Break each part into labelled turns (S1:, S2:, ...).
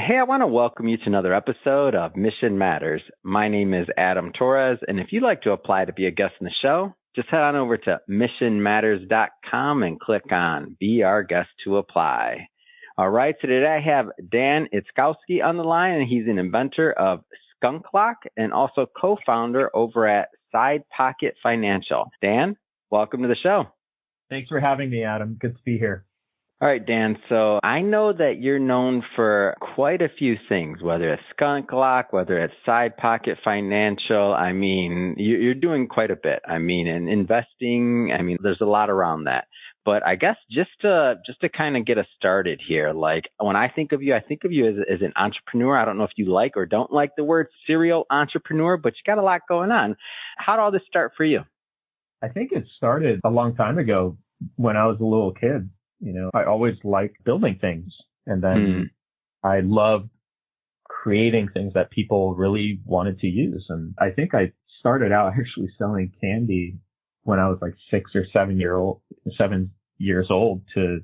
S1: Hey, I want to welcome you to another episode of Mission Matters. My name is Adam Torres, and if you'd like to apply to be a guest in the show, just head on over to missionmatters.com and click on Be Our Guest to apply. All right, so today I have Dan Itzkowski on the line, and he's an inventor of Skunk Lock and also co-founder over at Side Pocket Financial. Dan, welcome to the show.
S2: Thanks for having me, Adam. Good to be here.
S1: All right, Dan. So I know that you're known for quite a few things, whether it's Skunk Lock, whether it's Side Pocket Financial. I mean, you're doing quite a bit. I mean, in investing, I mean, there's a lot around that. But I guess just to kind of get us started here, like when I think of you as an entrepreneur. I don't know if you like or don't like the word serial entrepreneur, but you got a lot going on. How did all this start for you?
S2: I think it started a long time ago when I was a little kid. You know, I always liked building things. And then I loved creating things that people really wanted to use. And I think I started out actually selling candy when I was like 7 years old to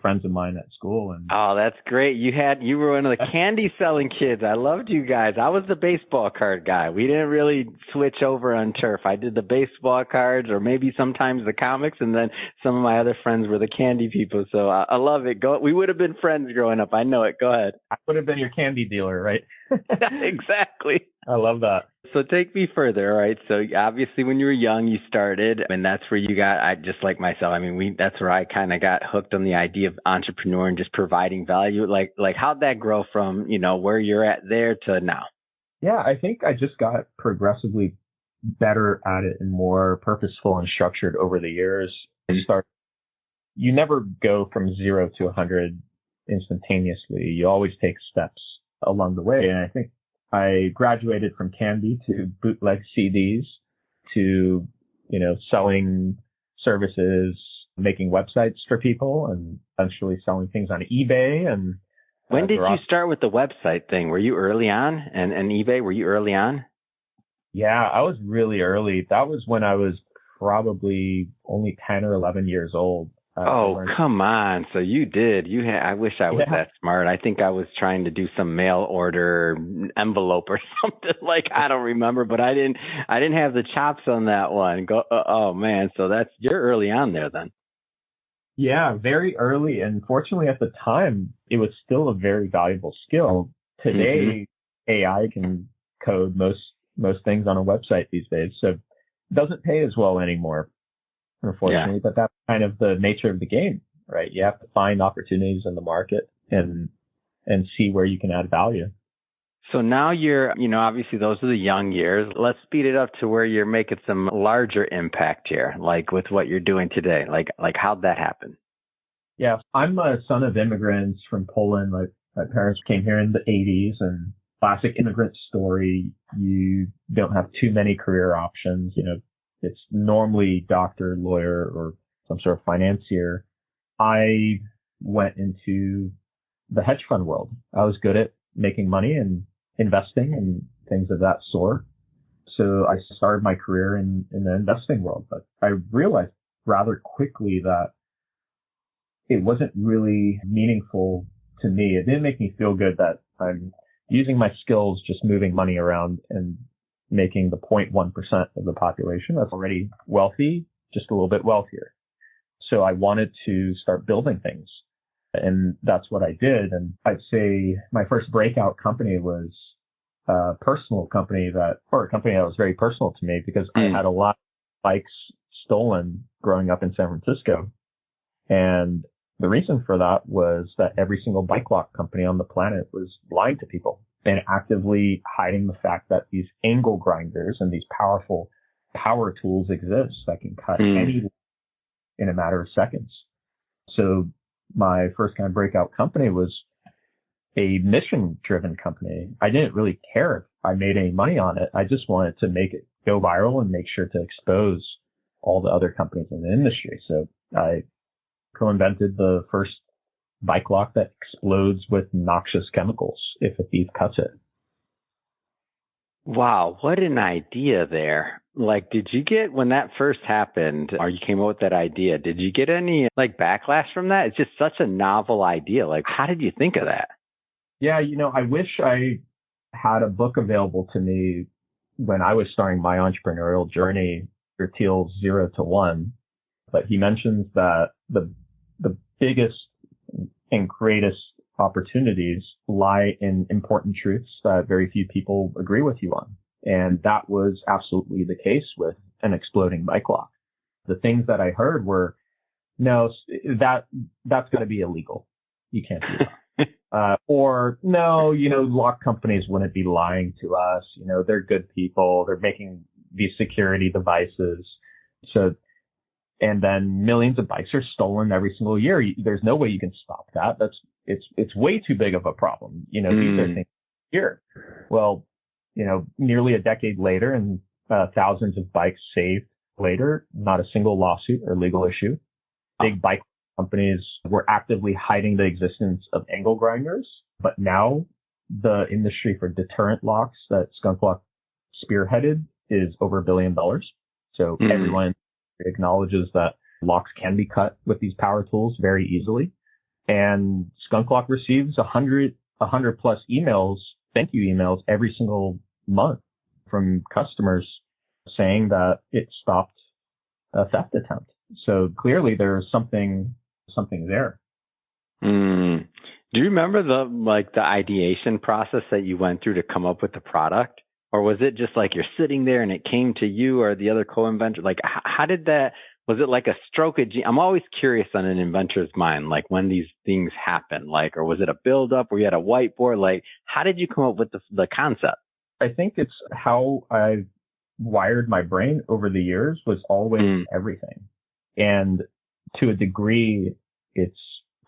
S2: friends of mine at school. And
S1: oh, that's great. You were one of the candy selling kids. I loved you guys. I was the baseball card guy. We didn't really switch over on turf. I did the baseball cards or maybe sometimes the comics, and then some of my other friends were the candy people. So I love it. We would have been friends growing up. I know it. Go ahead.
S2: I would have been your candy dealer, right?
S1: Exactly.
S2: I love that.
S1: So take me further, all right? So obviously when you were young, you started, and that's where you got, just like myself, I mean, that's where I kind of got hooked on the idea of entrepreneur and just providing value. Like how'd that grow from, where you're at there to now?
S2: Yeah, I think I just got progressively better at it and more purposeful and structured over the years. You never go from 0 to 100 instantaneously. You always take steps along the way. And I think I graduated from candy to bootleg CDs to, selling services, making websites for people, and eventually selling things on eBay. And
S1: when did you start with the website thing? Were you early on? And eBay, were you early on?
S2: Yeah, I was really early. That was when I was probably only 10 or 11 years old.
S1: Oh, come on. So you did. I wish I was that smart. I think I was trying to do some mail order envelope or something I don't remember, but I didn't have the chops on that one. Oh man. So you're early on there then.
S2: Yeah, very early. And fortunately at the time, it was still a very valuable skill. Today, AI can code most things on a website these days. So it doesn't pay as well anymore, unfortunately, but that's kind of the nature of the game, right? You have to find opportunities in the market and see where you can add value.
S1: So now you're, obviously those are the young years. Let's speed it up to where you're making some larger impact here, like with what you're doing today. Like how'd that happen?
S2: Yeah, I'm a son of immigrants from Poland. My parents came here in the 80s, and classic immigrant story. You don't have too many career options. It's normally doctor, lawyer, or some sort of financier. I went into the hedge fund world. I was good at making money and investing and things of that sort. So I started my career in the investing world, but I realized rather quickly that it wasn't really meaningful to me. It didn't make me feel good that I'm using my skills, just moving money around and making the 0.1% of the population that's already wealthy just a little bit wealthier. So I wanted to start building things, and that's what I did. And I'd say my first breakout company was a personal company a company that was very personal to me because I had a lot of bikes stolen growing up in San Francisco. And the reason for that was that every single bike lock company on the planet was lying to people and actively hiding the fact that these angle grinders and these powerful power tools exist that can cut any in a matter of seconds. So my first kind of breakout company was a mission-driven company. I didn't really care if I made any money on it. I just wanted to make it go viral and make sure to expose all the other companies in the industry. So I co-invented the first bike lock that explodes with noxious chemicals if a thief cuts it.
S1: Wow, what an idea there. Did you get, when that first happened, or you came up with that idea, did you get any backlash from that? It's just such a novel idea. How did you think of that?
S2: Yeah, I wish I had a book available to me when I was starting my entrepreneurial journey, Thiel's 0 to 1. But he mentions that the biggest and greatest opportunities lie in important truths that very few people agree with you on. And that was absolutely the case with an exploding bike lock. The things that I heard were, no, that's going to be illegal. You can't do that. Or no, lock companies wouldn't be lying to us. They're good people. They're making these security devices. So, and then millions of bikes are stolen every single year. There's no way you can stop that. It's way too big of a problem. These are things here. Well, nearly a decade later and thousands of bikes saved later, not a single lawsuit or legal issue. Big bike companies were actively hiding the existence of angle grinders, but now the industry for deterrent locks that Skunk Lock spearheaded is over $1 billion. So everyone acknowledges that locks can be cut with these power tools very easily. And Skunk Lock receives 100 plus emails, thank you emails every single month from customers saying that it stopped a theft attempt. So clearly there's something there.
S1: Do you remember the ideation process that you went through to come up with the product? Or was it just like you're sitting there and it came to you or the other co-inventor? Like, how did that, was it like a stroke of genius? I'm always curious on an inventor's mind, like when these things happen, like, or was it a build up where you had a whiteboard? Like, how did you come up with the concept?
S2: I think it's how I wired my brain over the years was always everything. And to a degree, it's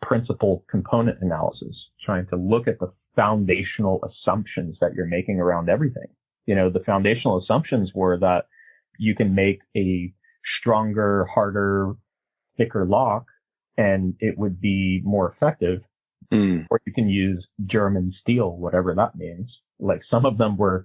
S2: principal component analysis, trying to look at the foundational assumptions that you're making around everything. The foundational assumptions were that you can make a stronger, harder, thicker lock and it would be more effective. Or you can use German steel, whatever that means. Like some of them were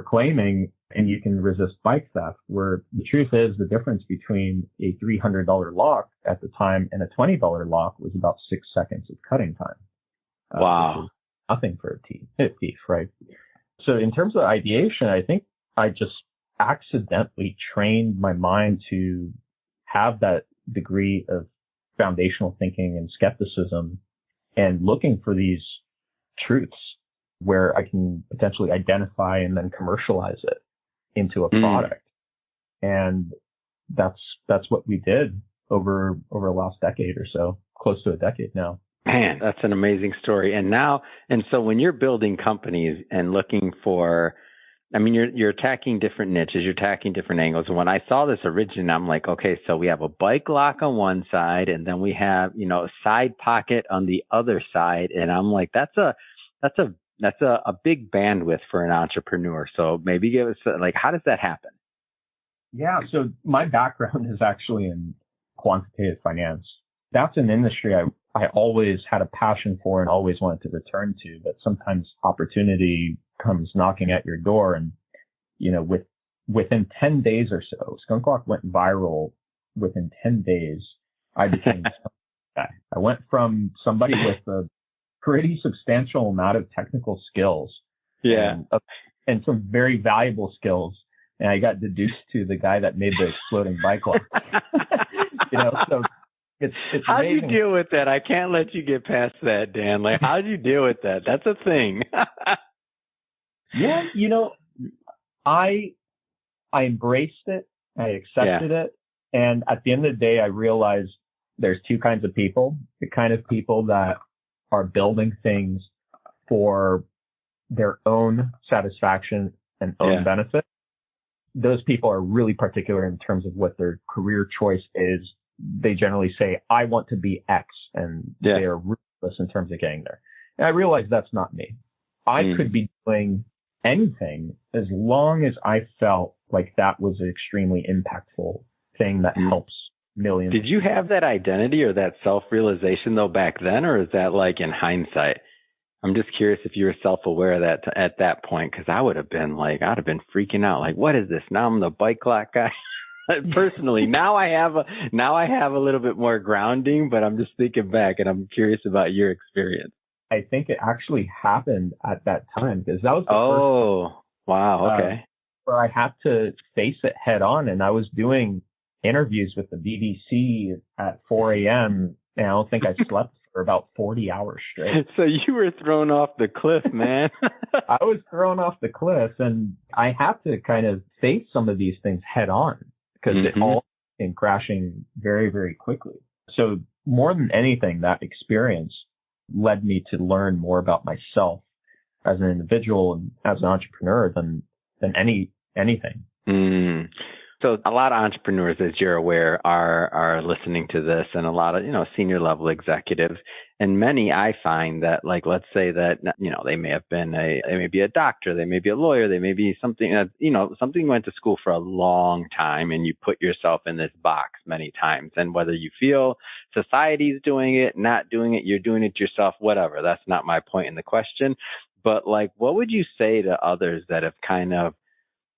S2: claiming, and you can resist bike theft, where the truth is the difference between a $300 lock at the time and a $20 lock was about 6 seconds of cutting time.
S1: Wow.
S2: Nothing for a thief, right? So in terms of ideation, I think I just accidentally trained my mind to have that degree of foundational thinking and skepticism and looking for these truths where I can potentially identify and then commercialize it into a product. And that's what we did over the last decade or so, close to a decade now.
S1: Man, that's an amazing story. And so when you're building companies and looking for, I mean, you're attacking different niches, you're attacking different angles. And when I saw this originally, I'm like, okay, so we have a bike lock on one side and then we have, a side pocket on the other side. And I'm like, that's a big bandwidth for an entrepreneur. So maybe give us how does that happen?
S2: Yeah. So my background is actually in quantitative finance. That's an industry I always had a passion for and always wanted to return to, but sometimes opportunity comes knocking at your door. And, within 10 days or so, Skunk Lock went viral. Within 10 days, I became guy. I went from somebody with a pretty substantial amount of technical skills.
S1: Yeah.
S2: And some very valuable skills. And I got deduced to the guy that made the exploding bike lock. So it's
S1: how'd
S2: amazing.
S1: you deal with that? I can't let you get past that, Dan. Like, how'd you deal with that? That's a thing.
S2: Yeah, I embraced it. I accepted it. And at the end of the day, I realized there's two kinds of people. The kind of people that are building things for their own satisfaction and own benefit. Those people are really particular in terms of what their career choice is. They generally say, I want to be X, and they are ruthless in terms of getting there. And I realized that's not me. I could be doing anything as long as I felt like that was an extremely impactful thing that helps millions.
S1: Did you have that identity or that self-realization though back then, or is that like in hindsight? I'm just curious if you were self-aware of that at that point, because I would have been I'd have been freaking out. Like, what is this? Now I'm the bike lock guy. Personally, now I have a little bit more grounding, but I'm just thinking back and I'm curious about your experience.
S2: I think it actually happened at that time because that was the
S1: Oh, wow. Okay.
S2: where I had to face it head on. And I was doing interviews with the BBC at 4 a.m. and I don't think I slept for about 40 hours straight.
S1: So you were thrown off the cliff, man.
S2: I was thrown off the cliff and I had to kind of face some of these things head on because it all came crashing very, very quickly. So more than anything, that experience led me to learn more about myself as an individual and as an entrepreneur than anything.
S1: So a lot of entrepreneurs, as you're aware, are listening to this, and a lot of, senior level executives, and many I find that, like, let's say that, they may have been they may be a doctor, they may be a lawyer, they may be something that, something you went to school for a long time and you put yourself in this box many times. And whether you feel society's doing it, not doing it, you're doing it yourself, whatever. That's not my point in the question. But like, what would you say to others that have kind of,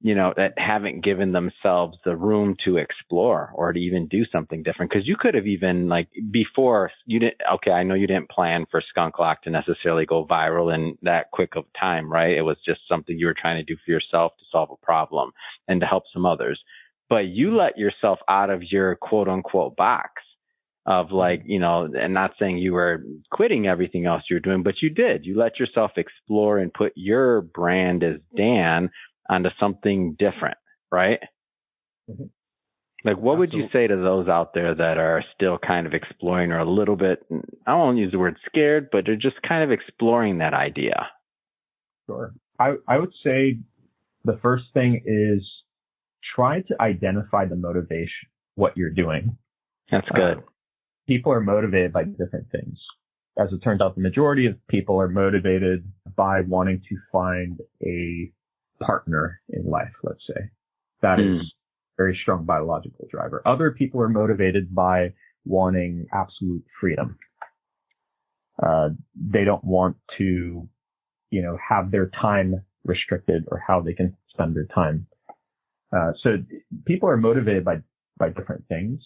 S1: that haven't given themselves the room to explore or to even do something different? Because you could have even, like, before you didn't, okay, I know you didn't plan for Skunk Lock to necessarily go viral in that quick of time, right? It was just something you were trying to do for yourself to solve a problem and to help some others. But you let yourself out of your quote unquote box of, like, and not saying you were quitting everything else you're doing, but you did. You let yourself explore and put your brand as Dan onto something different, right?
S2: Mm-hmm.
S1: Like, what would you say to those out there that are still kind of exploring or a little bit, I don't want to use the word scared, but they're just kind of exploring that idea?
S2: Sure. I would say the first thing is try to identify the motivation, what you're doing.
S1: That's good.
S2: People are motivated by different things. As it turns out, the majority of people are motivated by wanting to find a partner in life, let's say. That is a very strong biological driver. Other people are motivated by wanting absolute freedom. They don't want to, have their time restricted or how they can spend their time. So people are motivated by different things.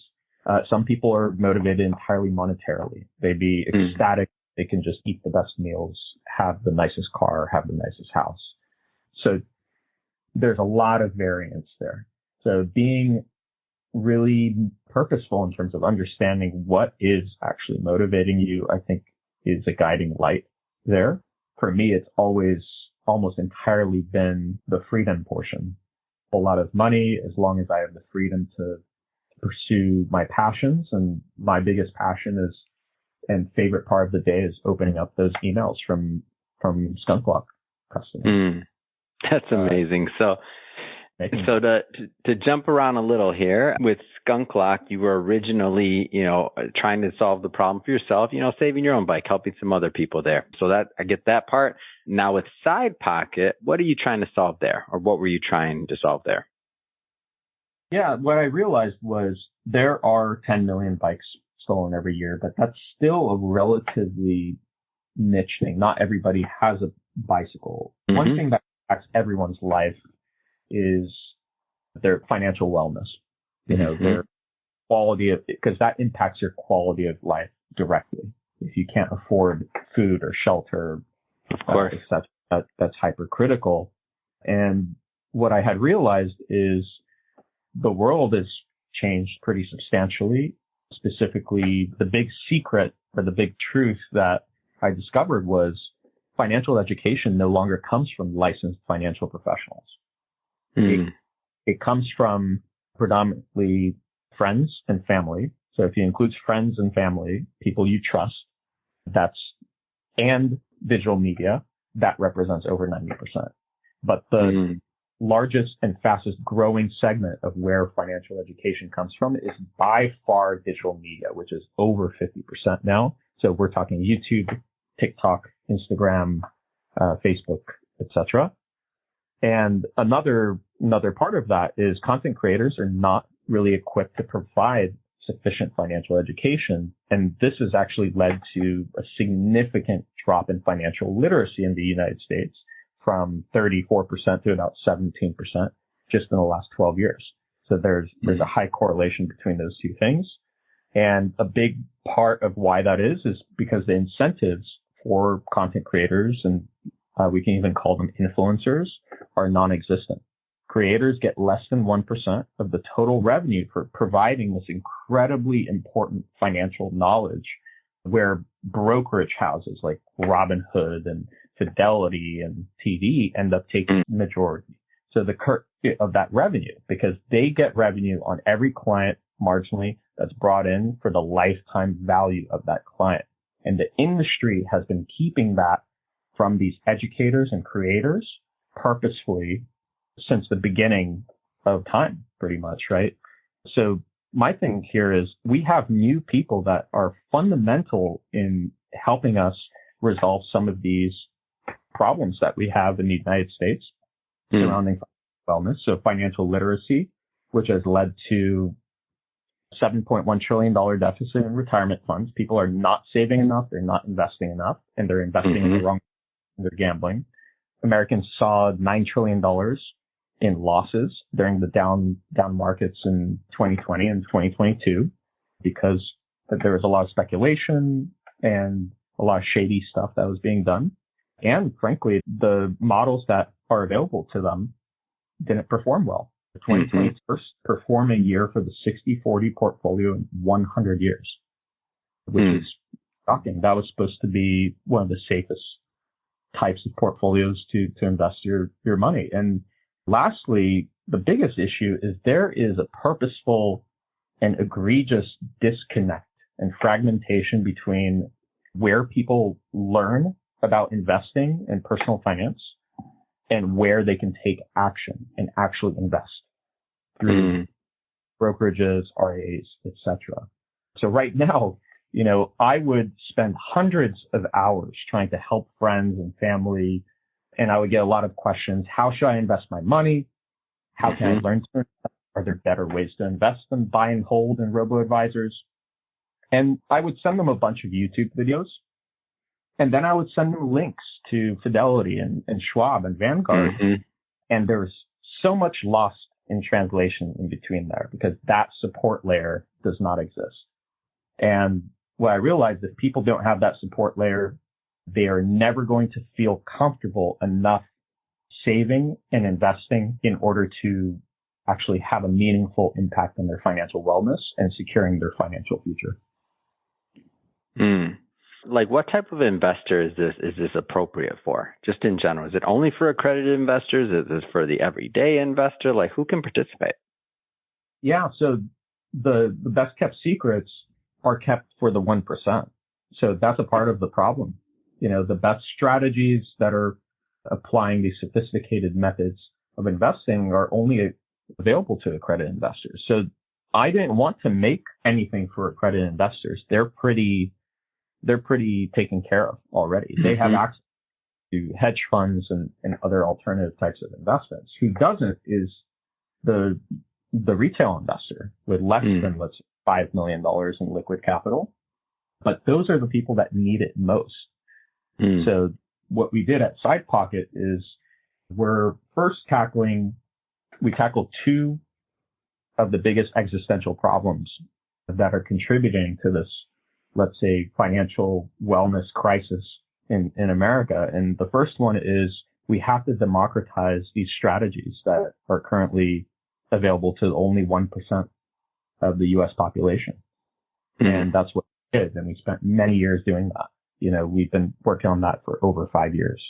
S2: Some people are motivated entirely monetarily. They'd be ecstatic. They can just eat the best meals, have the nicest car, have the nicest house. So there's a lot of variance there. So being really purposeful in terms of understanding what is actually motivating you, I think, is a guiding light there. For me, it's always almost entirely been the freedom portion. A lot of money, as long as I have the freedom to pursue my passions. And my biggest passion is, and favorite part of the day, is opening up those emails from Skunk Lock customers.
S1: That's amazing. So to jump around a little here, with Skunk Lock, you were originally, trying to solve the problem for yourself, saving your own bike, helping some other people there. So that I get that part. Now with Side Pocket, what are you trying to solve there, or what were you trying to solve there?
S2: Yeah, what I realized was there are 10 million bikes stolen every year, but that's still a relatively niche thing. Not everybody has a bicycle. One thing that impacts everyone's life is their financial wellness, their quality of, because that impacts your quality of life directly. If you can't afford food or shelter,
S1: of course,
S2: that's hypercritical. And what I had realized is the world has changed pretty substantially. Specifically, the big secret or the big truth that I discovered was financial education no longer comes from licensed financial professionals. It comes from predominantly friends and family. So if you include friends and family, people you trust, and digital media, that represents over 90%. But the largest and fastest growing segment of where financial education comes from is by far digital media, which is over 50% now. So we're talking YouTube, TikTok, Instagram, Facebook, etc. And another part of that is content creators are not really equipped to provide sufficient financial education. And this has actually led to a significant drop in financial literacy in the United States from 34% to about 17% just in the last 12 years. So there's a high correlation between those two things. And a big part of why that is because the incentives for content creators, and we can even call them influencers, are non-existent. Creators get less than 1% of the total revenue for providing this incredibly important financial knowledge, where brokerage houses like Robinhood and Fidelity and TD end up taking the majority. So the of that revenue, because they get revenue on every client marginally that's brought in for the lifetime value of that client. And the industry has been keeping that from these educators and creators purposefully since the beginning of time, pretty much, right? So my thing here is we have new people that are fundamental in helping us resolve some of these problems that we have in the United States surrounding wellness. So financial literacy, which has led to $7.1 trillion deficit in retirement funds. People are not saving enough. They're not investing enough, and they're investing in the wrong, they're gambling. Americans saw $9 trillion in losses during the down markets in 2020 and 2022 because there was a lot of speculation and a lot of shady stuff that was being done. And frankly, the models that are available to them didn't perform well. 2020 is the first performing year for the 60-40 portfolio in 100 years, which is shocking. That was supposed to be one of the safest types of portfolios to invest your money. And lastly, the biggest issue is there is a purposeful and egregious disconnect and fragmentation between where people learn about investing and personal finance and where they can take action and actually invest through brokerages, RIAs, etc. So right now, I would spend hundreds of hours trying to help friends and family, and I would get a lot of questions. How should I invest my money? How can I learn to invest? Are there better ways to invest than buy and hold and robo-advisors? And I would send them a bunch of YouTube videos. And then I would send them links to Fidelity and Schwab and Vanguard. And there's so much lost in translation in between there because that support layer does not exist. And what I realized is people don't have that support layer. They are never going to feel comfortable enough saving and investing in order to actually have a meaningful impact on their financial wellness and securing their financial future.
S1: Like, what type of investor is this appropriate for? Just in general, is it only for accredited investors? Is this for the everyday investor? Like, who can participate?
S2: Yeah, so the best kept secrets are kept for the 1%. So that's a part of the problem. The best strategies that are applying these sophisticated methods of investing are only available to accredited investors. So I didn't want to make anything for accredited investors. They're pretty taken care of already. They have access to hedge funds and other alternative types of investments. Who doesn't is the retail investor with less than, let's say, $5 million in liquid capital. But those are the people that need it most. So what we did at Side Pocket is we're first we tackled two of the biggest existential problems that are contributing to this, let's say, financial wellness crisis in America. And the first one is we have to democratize these strategies that are currently available to only 1% of the U.S. population. And that's what we did. And we spent many years doing that. We've been working on that for over 5 years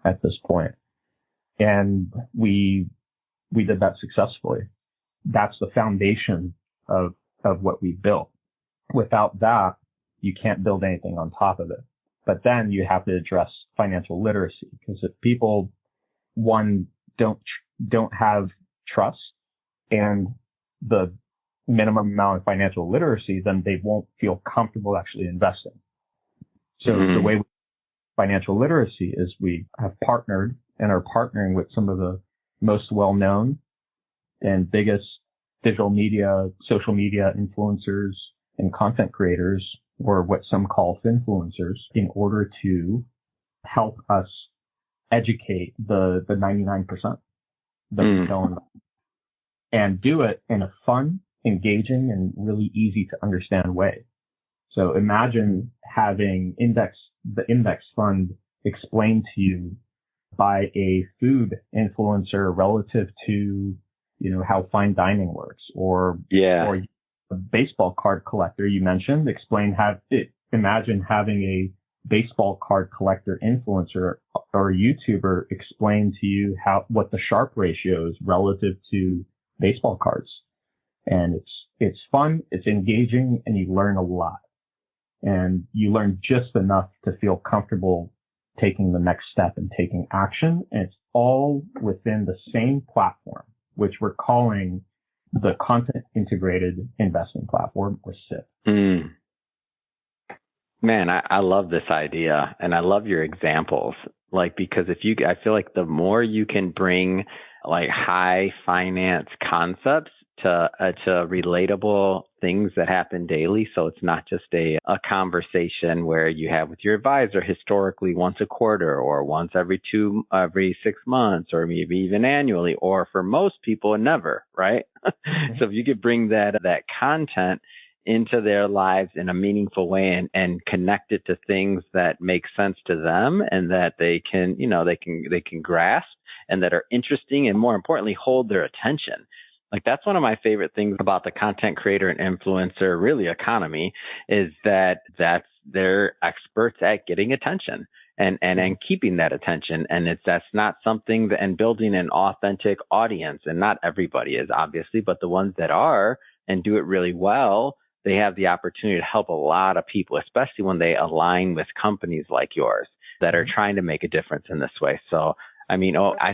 S2: at this point. And we did that successfully. That's the foundation of what we built. Without that, you can't build anything on top of it. But then you have to address financial literacy, because if people, one, don't have trust and the minimum amount of financial literacy, then they won't feel comfortable actually investing. So the way financial literacy is we have partnered and are partnering with some of the most well-known and biggest social media influencers and content creators, or what some call finfluencers, in order to help us educate the 99% that don't, and do it in a fun, engaging, and really easy to understand way. So imagine having index the index fund explained to you by a food influencer relative to, how fine dining works, or a baseball card collector you mentioned, imagine having a baseball card collector influencer or a YouTuber explain to you what the Sharpe ratio is relative to baseball cards. And it's fun, it's engaging, and you learn a lot. And you learn just enough to feel comfortable taking the next step and taking action. And it's all within the same platform, which we're calling the Content Integrated Investing Platform, or CIP.
S1: Man, I love this idea, and I love your examples. Because I feel like the more you can bring high finance concepts to relatable things that happen daily. So it's not just a conversation where you have with your advisor historically once a quarter or once every 6 months, or maybe even annually, or for most people, never, right? So if you could bring that content into their lives in a meaningful way and connect it to things that make sense to them and that they can grasp and that are interesting and, more importantly, hold their attention. That's one of my favorite things about the content creator and influencer really economy, is that they're experts at getting attention and keeping that attention. And that's not something and building an authentic audience. And not everybody is, obviously, but the ones that are and do it really well, they have the opportunity to help a lot of people, especially when they align with companies like yours that are trying to make a difference in this way. So I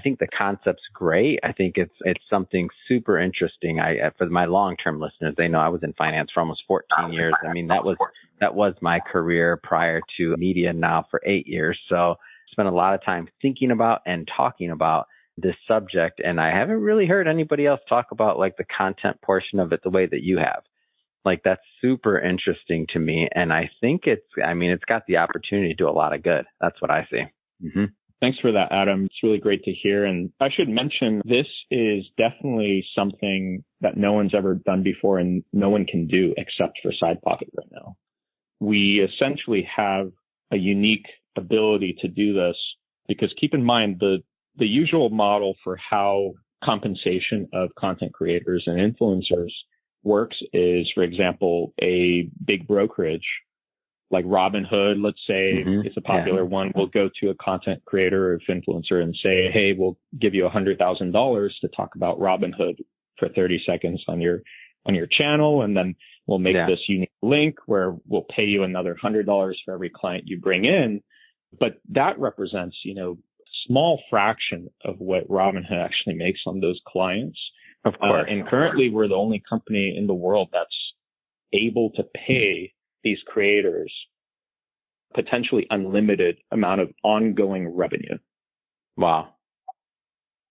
S1: think the concept's great. I think it's something super interesting. For my long-term listeners, they know I was in finance for almost 14 years. That was my career prior to media now for 8 years. So I spent a lot of time thinking about and talking about this subject. And I haven't really heard anybody else talk about the content portion of it the way that you have. That's super interesting to me. And I think it's got the opportunity to do a lot of good. That's what I see. Mm-hmm.
S3: Thanks for that, Adam. It's really great to hear. And I should mention, this is definitely something that no one's ever done before and no one can do except for SidePocket right now. We essentially have a unique ability to do this because, keep in mind, the usual model for how compensation of content creators and influencers works is, for example, a big brokerage like Robinhood, let's say, it's a popular one, will go to a content creator or influencer and say, hey, we'll give you $100,000 to talk about Robinhood for 30 seconds on your channel. And then we'll make this unique link where we'll pay you another $100 for every client you bring in. But that represents, a small fraction of what Robinhood actually makes on those clients.
S1: Of course.
S3: And currently we're the only company in the world that's able to pay these creators potentially unlimited amount of ongoing revenue.
S1: Wow.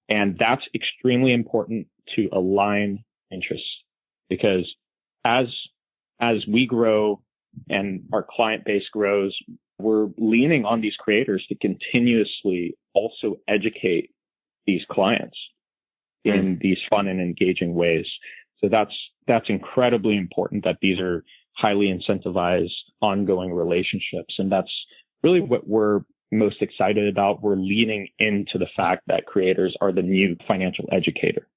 S3: And that's extremely important to align interests, because as we grow and our client base grows, we're leaning on these creators to continuously also educate these clients in these fun and engaging ways. So that's incredibly important, that these are highly incentivized, ongoing relationships. And that's really what we're most excited about. We're leaning into the fact that creators are the new financial educator.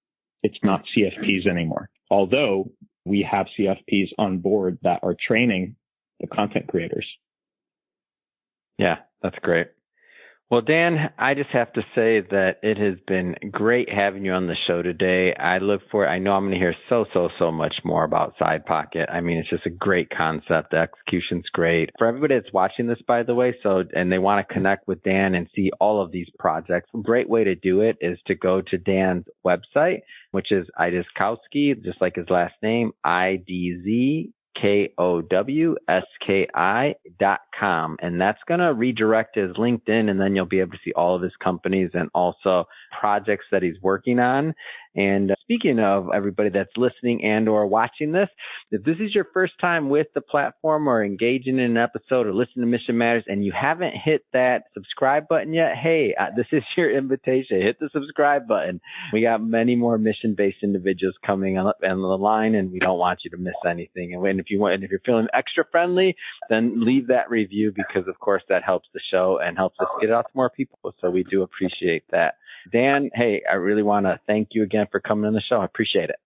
S3: It's not CFPs anymore. Although we have CFPs on board that are training the content creators.
S1: Yeah, that's great. Well, Dan, I just have to say that it has been great having you on the show today. I know I'm going to hear so much more about SidePocket. It's just a great concept. The execution's great. For everybody that's watching this, by the way, and they want to connect with Dan and see all of these projects, a great way to do it is to go to Dan's website, which is Idzkowski, just like his last name, IDZKOWSKI.com. And that's going to redirect his LinkedIn, and then you'll be able to see all of his companies and also projects that he's working on. And speaking of everybody that's listening and or watching this, if this is your first time with the platform or engaging in an episode or listening to Mission Matters and you haven't hit that subscribe button yet, hey, this is your invitation. Hit the subscribe button. We got many more mission-based individuals coming up on the line, and we don't want you to miss anything. And if you're feeling extra friendly, then leave that review, because of course that helps the show and helps us get out to more people. So we do appreciate that. Dan, hey, I really want to thank you again for coming on the show. I appreciate it.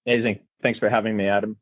S3: Amazing. Thanks for having me, Adam.